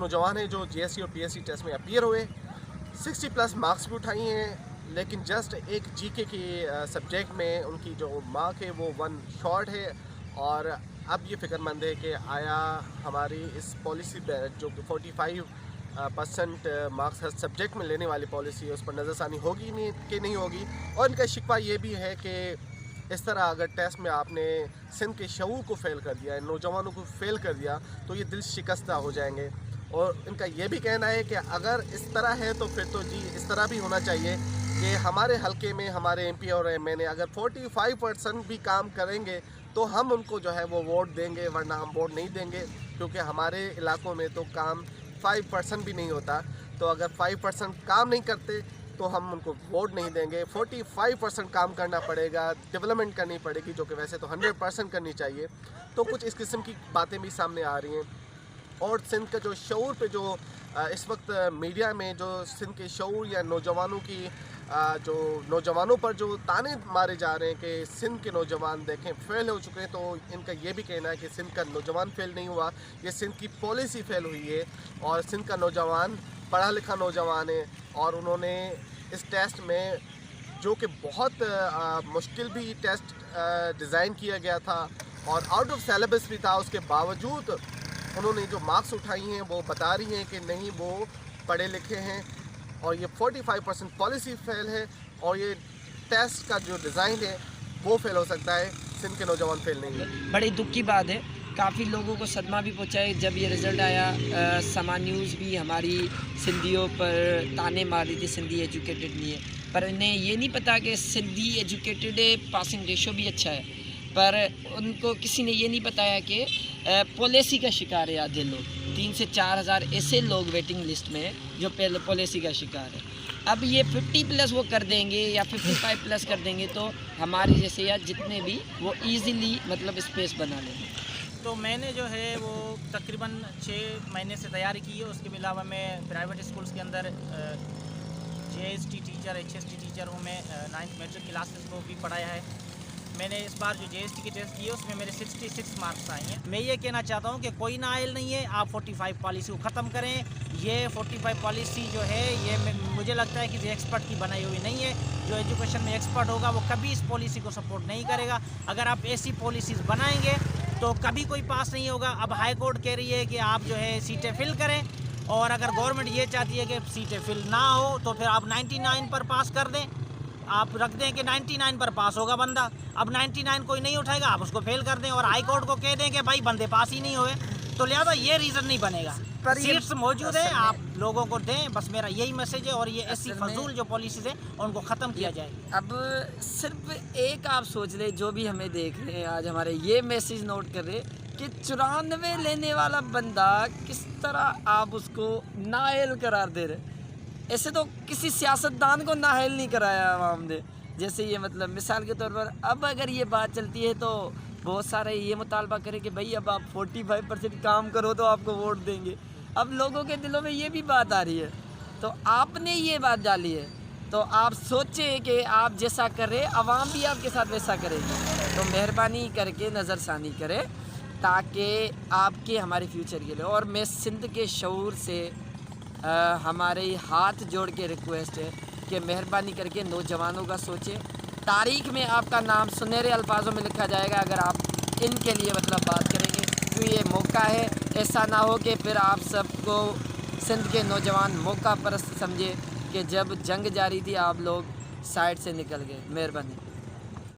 नौजवान हैं जो जीएससी और पीएससी टेस्ट में अपीयर हुए, 60+ मार्क्स भी उठाई हैं, लेकिन जस्ट एक जीके की सब्जेक्ट में उनकी जो मार्क है वो 1 शॉर्ट है। और अब ये फिक्रमंद है कि आया हमारी इस पॉलिसी जो 45% मार्क्स हर सब्जेक्ट में लेने वाली पॉलिसी है उस पर नज़रसानी होगी नहीं कि नहीं होगी। और इनका शिकवा ये भी है कि इस तरह अगर टेस्ट में आपने सिंध के शऊर को फ़ेल कर दिया, नौजवानों को फ़ेल कर दिया, तो ये दिल शिकस्ता हो जाएंगे। और इनका ये भी कहना है कि अगर इस तरह है तो फिर तो जी इस तरह भी होना चाहिए कि हमारे हलके में हमारे एमपी और एमएनए अगर 45% भी काम करेंगे तो हम उनको जो है वो वोट देंगे, वरना हम वोट नहीं देंगे, क्योंकि हमारे इलाकों में तो काम 5% भी नहीं होता। तो अगर 5% काम नहीं करते तो हम उनको वोट नहीं देंगे। 45% काम करना पड़ेगा, डेवलपमेंट करनी पड़ेगी, जो कि वैसे तो 100% करनी चाहिए। तो कुछ इस किस्म की बातें भी सामने आ रही हैं। और सिंध का जो शऊर पे जो इस वक्त मीडिया में जो सिंध के शऊर या नौजवानों की जो नौजवानों पर जो ताने मारे जा रहे हैं कि सिंध के नौजवान देखें फ़ेल हो चुके हैं, तो इनका ये भी कहना है कि सिंध का नौजवान फ़ेल नहीं हुआ, ये सिंध की पॉलिसी फ़ेल हुई है। और सिंध का नौजवान पढ़ा लिखा नौजवान है और उन्होंने इस टेस्ट में, जो कि बहुत मुश्किल भी टेस्ट डिज़ाइन किया गया था और आउट ऑफ सिलेबस भी था, उसके बावजूद उन्होंने जो मार्क्स उठाई हैं वो बता रही हैं कि नहीं वो पढ़े लिखे हैं। और ये 45% पॉलिसी फ़ेल है और ये टेस्ट का जो डिज़ाइन है वो फ़ेल हो सकता है, सिंध के नौजवान फ़ेल नहीं है। बड़ी दुख की बात है, काफ़ी लोगों को सदमा भी पहुंचा है जब ये रिज़ल्ट आया। समा न्यूज़ भी हमारी सिंधियों पर ताने मार रही थी, सिंधी एजुकेटेड नहीं है, पर इन्हें ये नहीं पता कि सिंधी एजुकेटेड पासिंग रेशो भी अच्छा है, पर उनको किसी ने ये नहीं बताया कि पॉलिसी का शिकार है आधे लोग। 3 से 4 हज़ार ऐसे लोग वेटिंग लिस्ट में हैं जो पॉलिसी का शिकार है। अब ये 50+ वो कर देंगे या 55+ कर देंगे तो हमारे जैसे या जितने भी वो इजीली मतलब स्पेस बना लेंगे। तो मैंने जो है वो तकरीबन 6 महीने से तैयारी की है। उसके अलावा मैं प्राइवेट स्कूल्स के अंदर JST टीचर, HST टीचर हूँ। मैं 9th मैट्रिक क्लासेस को भी पढ़ाया है। मैंने इस बार जो JST की टेस्ट किए उसमें मेरे 66 मार्क्स आए हैं। मैं ये कहना चाहता हूँ कि कोई नाइल नहीं है, आप 45 पॉलिसी को ख़त्म करें। ये 45 पॉलिसी जो है ये मुझे लगता है कि एक्सपर्ट की बनाई हुई नहीं है। जो एजुकेशन में एक्सपर्ट होगा वो कभी इस पॉलिसी को सपोर्ट नहीं करेगा। अगर आप ऐसी पॉलिसीज़ बनाएंगे तो कभी कोई पास नहीं होगा। अब हाई कोर्ट कह रही है कि आप जो है सीटें फिल करें, और अगर गवर्नमेंट ये चाहती है कि सीटें फिल ना हो तो फिर आप 99 पर पास कर दें। आप रख दें कि 99 पर पास होगा बंदा, अब 99 कोई नहीं उठाएगा, आप उसको फेल कर दें और हाई कोर्ट को कह दें कि भाई बंदे पास ही नहीं हुए। तो लिहाजा ये रीज़न नहीं बनेगा। पर सीट्स मौजूद है, आप लोगों को दें, बस मेरा यही मैसेज है। और ये ऐसी फजूल जो पॉलिसीज़ हैं उनको ख़त्म किया जाए। अब सिर्फ एक आप सोच ले, जो भी हमें देख रहे हैं आज हमारे ये मैसेज नोट कर रहे कि 94 लेने वाला बंदा किस तरह आप उसको नाअहल करार दे रहे। ऐसे तो किसी सियासतदान को नाअहल नहीं कराया आवाम ने। जैसे ये मतलब मिसाल के तौर पर अब अगर ये बात चलती है तो बहुत सारे ये मुतालबा करें कि भाई अब आप 45% काम करो तो आपको वोट देंगे। अब लोगों के दिलों में ये भी बात आ रही है, तो आपने ये बात डाली है तो आप सोचें कि आप जैसा करें आवाम भी आपके साथ वैसा करे। तो मेहरबानी करके नज़रसानी करें ताकि आपके हमारे फ्यूचर के लिए। और मैं सिंध के शऊर से हमारे हाथ जोड़ के रिक्वेस्ट है कि मेहरबानी करके नौजवानों का सोचें। तारीख़ में आपका नाम सुनहरे अल्फाजों में लिखा जाएगा अगर आप इनके लिए मतलब बात करेंगे। तो ये मौका है, ऐसा ना हो कि फिर आप सबको सिंध के नौजवान मौका परस्त समझे कि जब जंग जारी थी आप लोग साइड से निकल गए। मेहरबानी।